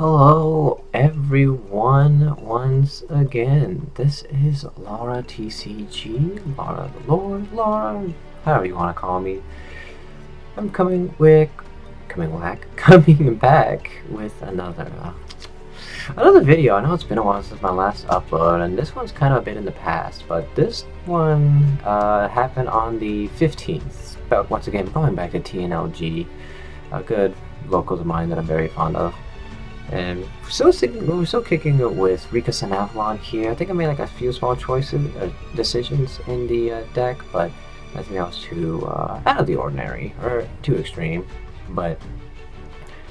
Hello everyone once again. This is Laura TCG, Laura the Lord, Laura, however you want to call me. I'm coming back with another video. I know it's been a while since my last upload, and this one's kind of a bit in the past, but this one happened on the 15th. But once again, going back to TNLG, a good locals of mine that I'm very fond of. And we're still kicking it with Rika Avalon here. I think I made like a few small decisions in the deck, but nothing else too out of the ordinary or too extreme. But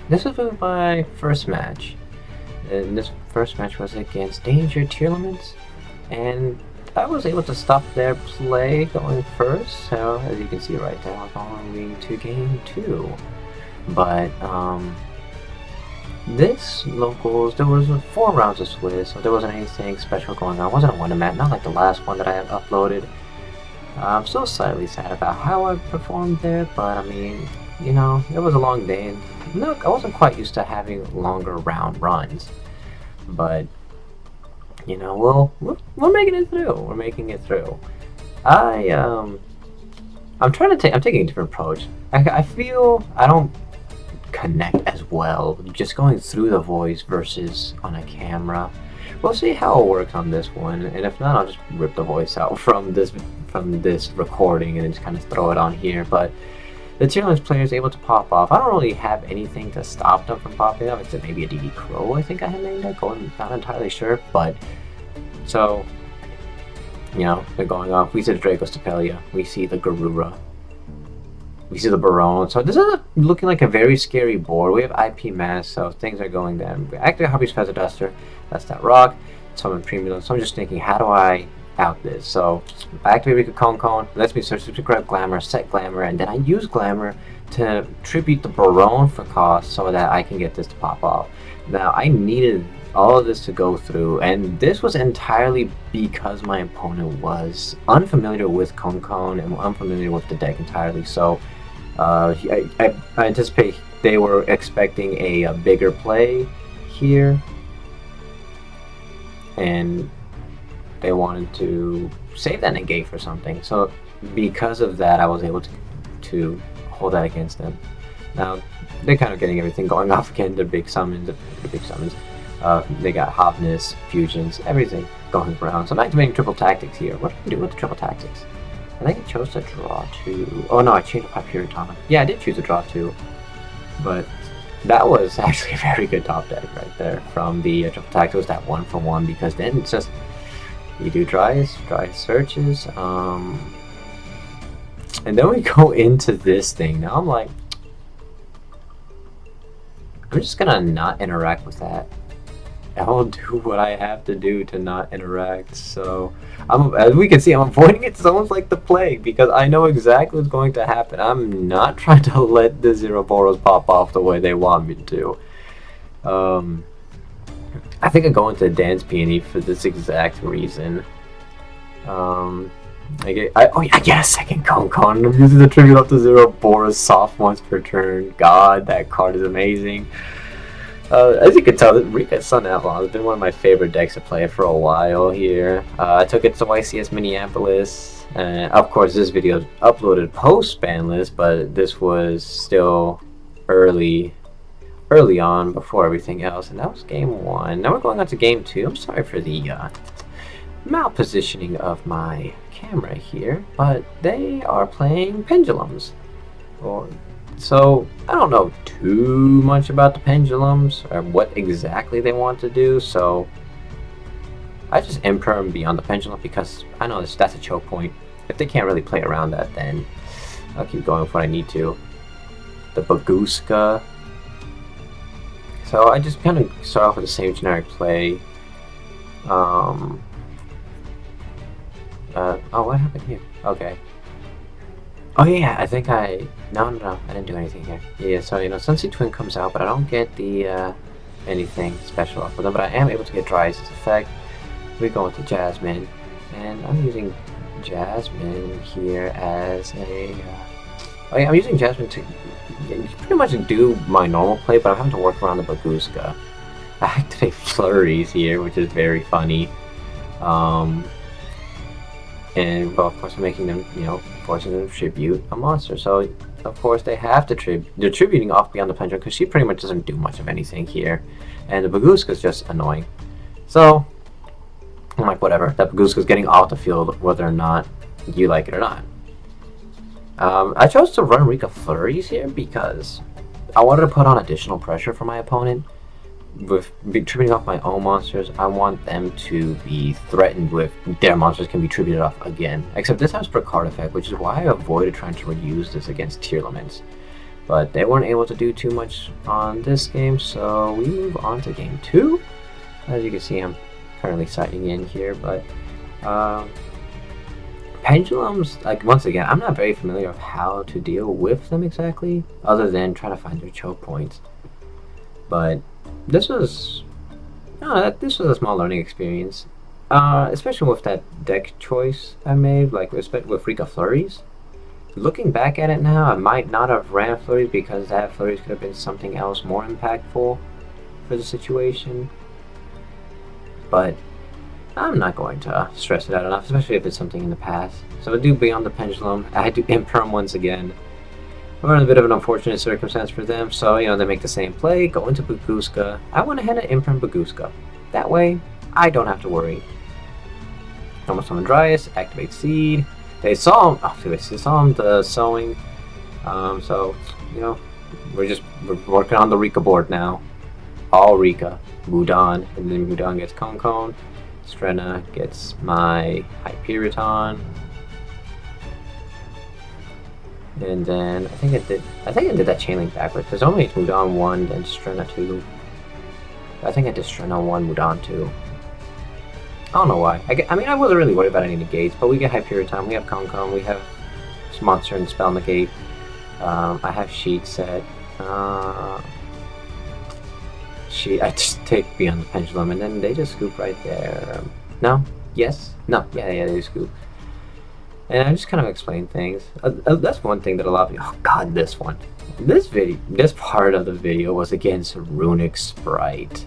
this was my first match. And this first match was against Danger Tearlaments, and I was able to stop their play going first. So as you can see right now, I'm going to game 2. But this locals, there was 4 rounds of Swiss, so there wasn't anything special going on. It wasn't a win-a-match, not like the last one that I had uploaded. I'm still slightly sad about how I performed there, but I mean, you know, it was a long day. And look, I wasn't quite used to having longer round runs, but you know, we're making it through. We're making it through. I'm taking a different approach. I feel I don't connect as well just going through the voice versus on a camera. We'll see how it works on this one, and if not, I'll just rip the voice out from this recording and just kind of throw it on here. But the tier list player is able to pop off. I don't really have anything to stop them from popping off, except maybe a DD Crow. I think I had named that. Not entirely sure, but so you know, they're going off. We see the Draco Stapelia. We see the Garura. We see the Barone. So this is looking like a very scary board. We have IP Mass, so things are going down. Activate Harpy's Feather Duster. That's that rock. Summon Premium. So I'm just thinking, how do I out this? So I activate Rika Cone. Lets me search to grab Glamour, set Glamour, and then I use Glamour to tribute the Barone for cost so that I can get this to pop off. Now I needed all of this to go through, and this was entirely because my opponent was unfamiliar with Cone and unfamiliar with the deck entirely. So I anticipate they were expecting a bigger play here, and they wanted to save that negate for something. So because of that, I was able to hold that against them. Now they're kind of getting everything going off again. Their big summons, they got Hotness, Fusions, everything going around. So I'm activating Triple Tactics here. What do I do with the Triple Tactics? I think I chose to draw 2. Oh no, I changed up Hyperion. Yeah, I did choose to draw 2. But that was actually a very good top deck right there from the Triple Tactics. It was that 1-for-1, because then it's just, you do dry searches. And then we go into this thing. Now I'm like, I'm just gonna not interact with that. I'll do what I have to do to not interact. So as we can see, I'm avoiding it so much like the plague, because I know exactly what's going to happen. I'm not trying to let the Zero Boros pop off the way they want me to. I think I go into Dance Peony for this exact reason. I get a second Cone. I'm using the tribute up to Zero Boros soft once per turn. God, that card is amazing. As you can tell, Rika Sun Avalon has been one of my favorite decks to play for a while here. I took it to YCS Minneapolis, and of course this video is uploaded post-ban list, but this was still early on before everything else, and that was game 1. Now we're going on to game 2. I'm sorry for the malpositioning of my camera here, but they are playing Pendulums. So I don't know too much about the Pendulums or what exactly they want to do, so I just imperm beyond the Pendulum, because I know that's a choke point. If they can't really play around that, then I'll keep going with what I need to. The Baguska. So I just kind of start off with the same generic play. Oh, what happened here? Okay. Oh yeah, I think no, I didn't do anything here. Yeah, so you know, Sunset Twin comes out, but I don't get the anything special off of them, but I am able to get Dry Ice's effect. We go into Jasmine, and I'm using Jasmine here as a oh yeah, I'm using Jasmine to pretty much do my normal play, but I'm having to work around the Baguska. I activate flurries here, which is very funny. Um, and well, of course, I'm making them, forcing them to tribute a monster. So, of course, they have to they're tributing off Beyond the Pendulum because she pretty much doesn't do much of anything here. And the Baguska is just annoying. So, I'm like, whatever. That Baguska is getting off the field whether or not you like it or not. I chose to run Rika Flurries here because I wanted to put on additional pressure for my opponent. With tributing off my own monsters, I want them to be threatened with their monsters can be tributed off again. Except this time's per card effect, which is why I avoided trying to reuse this against Tearlaments. But they weren't able to do too much on this game, so we move on to game 2. As you can see, I'm currently sighting in here, but pendulums, like, once again, I'm not very familiar with how to deal with them exactly, other than try to find their choke points. But this was a small learning experience, especially with that deck choice I made, like with Rika Flurries. Looking back at it now, I might not have ran Flurries because that Flurries could have been something else more impactful for the situation. But I'm not going to stress it out enough, especially if it's something in the past. So I do Beyond the Pendulum. I had to Imperm once again. We're in a bit of an unfortunate circumstance for them, so, they make the same play, go into Baguska. I went ahead and Imperm Baguska. That way, I don't have to worry. Almost Summon Dryas, activate Seed. They saw him, the sowing. So, we're working on the Rika board now. All Rika. Mudan, and then Mudan gets Konkon. Strenna gets my Hyperiton. And then I think I did that chain link backwards because normally it's Mudan 1 then Strenna 2. I think I did Strenna 1, Mudan 2. I don't know why. I mean, I wasn't really worried about any negates, but we get Hyperiton, we have Konkon, we have Monster and Spell Negate. I have Sheet set. I just take Beyond the Pendulum, and then they just scoop right there. No? Yes? No? Yeah, they scoop. And I just kind of explain things. That's one thing that a lot of people... Oh god, this one. This part of the video was against Runic Sprite.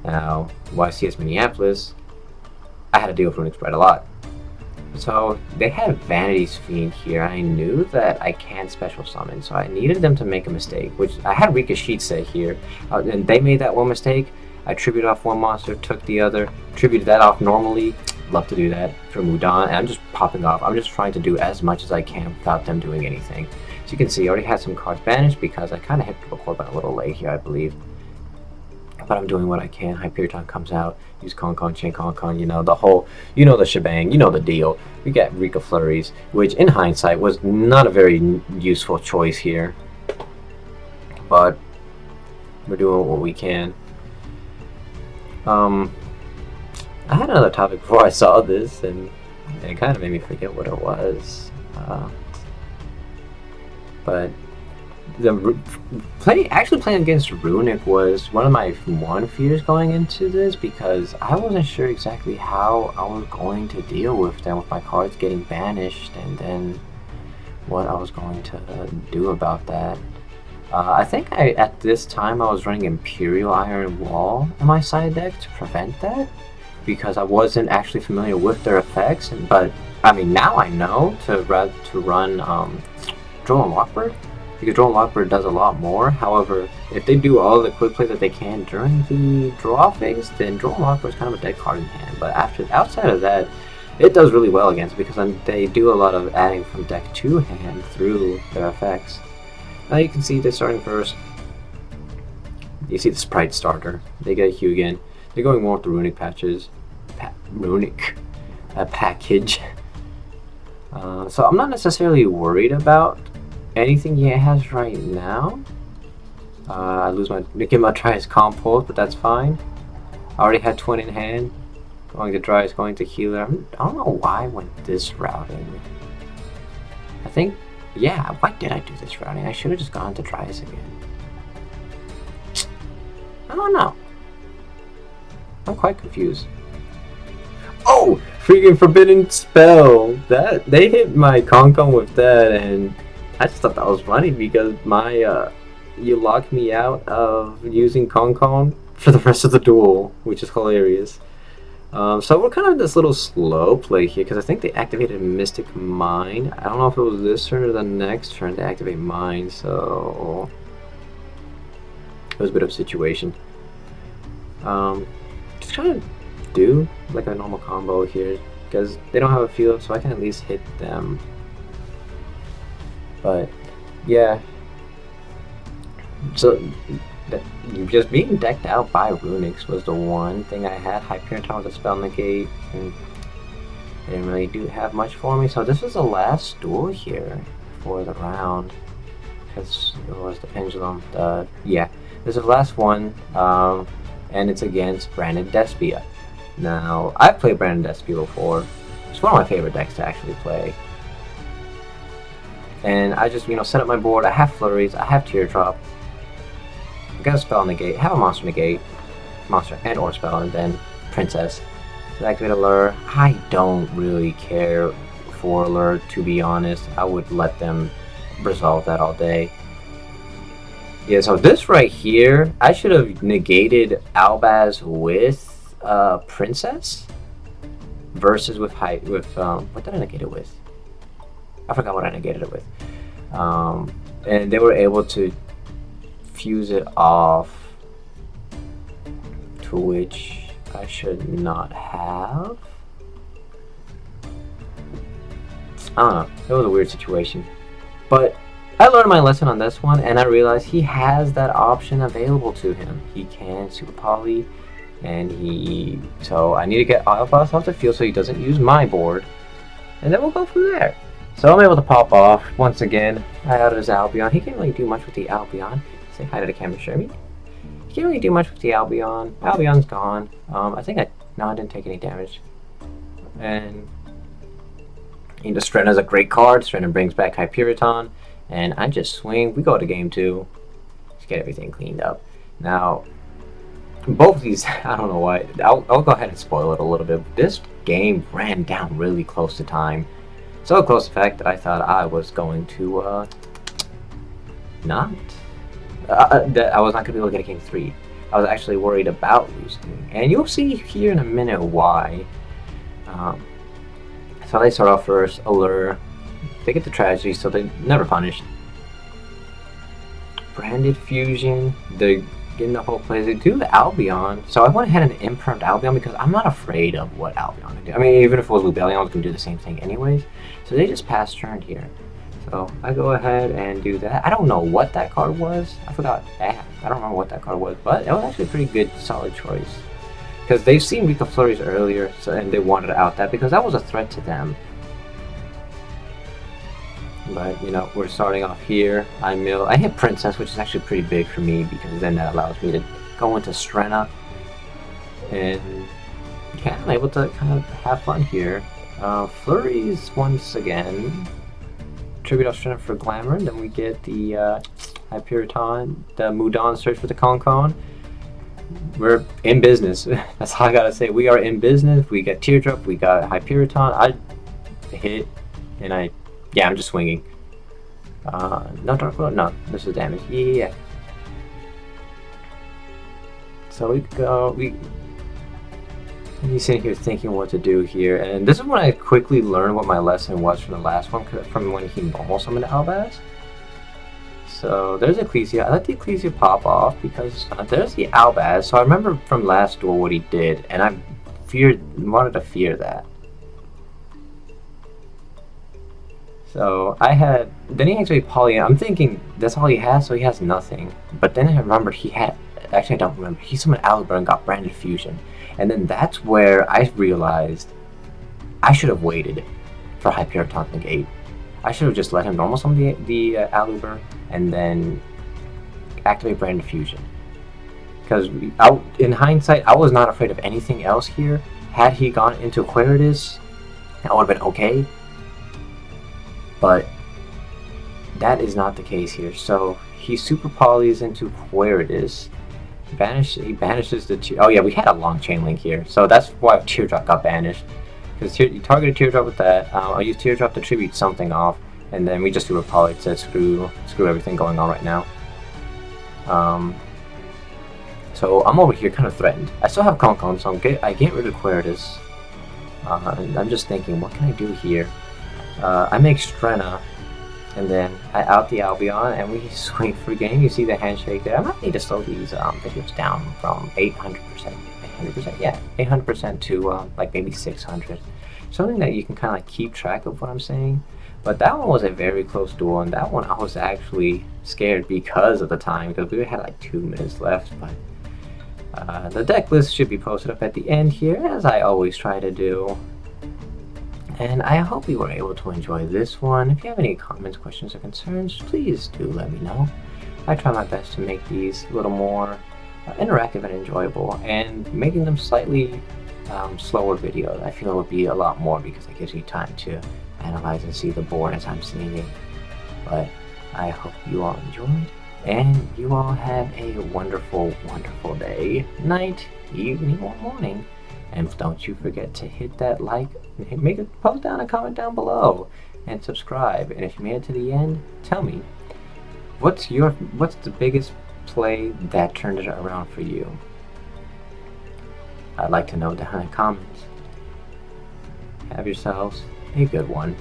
Now, YCS Minneapolis, I had to deal with Runic Sprite a lot. So, they had Vanity's Fiend here. I knew that I can't special summon, so I needed them to make a mistake, which I had Rika Sheet set here, and they made that one mistake. I tributed off one monster, took the other, tributed that off normally. Love to do that for Mudan, and I'm just popping off. I'm just trying to do as much as I can without them doing anything. So you can see I already had some cards banished because I kind of hit the record button a little late here, I believe. But I'm doing what I can. Hyperiton comes out, use Konkon, chain Konkon, the shebang, the deal. We got Rika Flurries, which in hindsight was not a very useful choice here. But we're doing what we can. I had another topic before I saw this, and it kind of made me forget what it was. But actually playing against Runic was one of my fears going into this, because I wasn't sure exactly how I was going to deal with them, with my cards getting banished, and then what I was going to do about that. I think at this time I was running Imperial Iron Wall in my side deck to prevent that, because I wasn't actually familiar with their effects. But I mean, now I know to run Droll and Lockbird, because Droll and Lockbird does a lot more. However, if they do all the quick plays that they can during the draw phase, then Droll and Lockbird is kind of a dead card in hand. But outside of that, it does really well against, because they do a lot of adding from deck to hand through their effects. Now you can see they're starting first. You see the Sprite starter. They get Hugin. They're going more with the Runic patches. Runic package. So I'm not necessarily worried about anything he has right now. I get my Dryas Compose, but that's fine. I already had Twin in hand. Going to Dryas, going to Healer. I don't know why I went this routing. I think, yeah, why did I do this routing? I should have just gone to Dryas again. I don't know. I'm quite confused. Oh! Freaking Forbidden Spell! That they hit my Konkon with that, and I just thought that was funny because my you locked me out of using Konkon for the rest of the duel, which is hilarious. So we're kind of this little slow play here because I think they activated Mystic Mine. I don't know if it was this turn or the next turn to activate Mine, so it was a bit of a situation. Just trying to do like a normal combo here because they don't have a field, so I can at least hit them. But yeah, so just being decked out by Runics was the one thing I had. Hyperion was a spell negate, and they didn't really have much for me. So this was the last duel here for the round, because it was the pendulum. Yeah, this is the last one, and it's against Branded Despia. Now, I've played Branded Despia before. It's one of my favorite decks to actually play. And I just, set up my board. I have Flurries, I have Teardrop, I got a spell negate, have a monster negate, monster and or spell, and then Princess. So activate a lure. I don't really care for lure, to be honest. I would let them resolve that all day. Yeah, so this right here, I should have negated Albaz with Princess versus with what did I negate it with? I forgot what I negated it with. And they were able to fuse it off, to which I should not have. I don't know. It was a weird situation. But I learned my lesson on this one, and I realized he has that option available to him. He can Super Poly, and so I need to get Alphas off the field so he doesn't use my board, and then we'll go from there. So I'm able to pop off once again. I out his Albion. He can't really do much with the Albion. Say hi to the camera, Shermy. He can't really do much with the Albion. Albion's gone. I think I didn't take any damage. And Strenna's a great card. Strenna brings back Hyperion, and I just swing. We go to game 2. Just get everything cleaned up. Now, both of these, I don't know why. I'll go ahead and spoil it a little bit. This game ran down really close to time. So close to the fact that I thought I was going to that I was not going to be able to get a game 3. I was actually worried about losing, and you'll see here in a minute why. So they start off first, Allure. They get the Tragedy, so they never punished. Branded Fusion, they're getting the whole play. They do the Albion, so I went ahead and impermed Albion because I'm not afraid of what Albion can do. I mean, even if it was Lubellion, I was going to do the same thing anyways. So they just pass turn here. So I go ahead and do that. I don't know what that card was. I forgot. I don't remember what that card was, but it was actually a pretty good, solid choice. Because they've seen Rika Flurries earlier, and they wanted out that because that was a threat to them. But, we're starting off here. I hit Princess, which is actually pretty big for me because then that allows me to go into Strenna. And, yeah, I'm able to kind of have fun here. Flurries once again. Tribute off Strenna for Glamour. Then we get the Hyperion, the Mudan search for the Concon. We're in business. That's all I gotta say. We are in business. We got Teardrop. We got Hyperion. I hit, and I'm just swinging. No Dark World? No, this is damage. Yeah. So he's sitting here thinking what to do here, and this is when I quickly learned what my lesson was from the last one, from when he normal summoned Albaz. So there's Ecclesia. I let the Ecclesia pop off because there's the Albaz. So I remember from last duel what he did, and I wanted to fear that. So then he actually Poly. I'm thinking that's all he has, so he has nothing. But then I remember actually I don't remember, he summoned Alibur and got Branded Fusion. And then that's where I realized I should have waited for Hyperion to negate. I should have just let him normal summon the Alibur and then activate Branded Fusion. Because in hindsight, I was not afraid of anything else here. Had he gone into Aquarius, I would have been okay. But that is not the case here. So he super polys into Aquarius. He banishes the oh yeah, we had a long chain link here, so that's why Teardrop got banished. Because you targeted Teardrop with that. I'll use Teardrop to tribute something off, and then we just do a poly to screw everything going on right now. So I'm over here kind of threatened. I still have Concon, so I get rid of Queritus. I'm just thinking, what can I do here? I make Strenna, and then I out the Albion, and we swing for game. You see the handshake there. I might need to slow these videos down from 800%, 800%, yeah, 800% to like maybe 600. Something that you can kind of like keep track of what I'm saying. But that one was a very close duel, and that one I was actually scared because of the time, because we had like 2 minutes left. But the deck list should be posted up at the end here, as I always try to do. And I hope you were able to enjoy this one. If you have any comments, questions, or concerns, please do let me know. I try my best to make these a little more interactive and enjoyable, and making them slightly slower videos. I feel it would be a lot more because it gives you time to analyze and see the board as I'm seeing it. But I hope you all enjoyed, and you all have a wonderful, wonderful day, night, evening, or morning. And don't you forget to hit that like, make a post down a comment down below, and subscribe. And if you made it to the end, tell me, what's the biggest play that turned it around for you? I'd like to know down in the comments. Have yourselves a good one.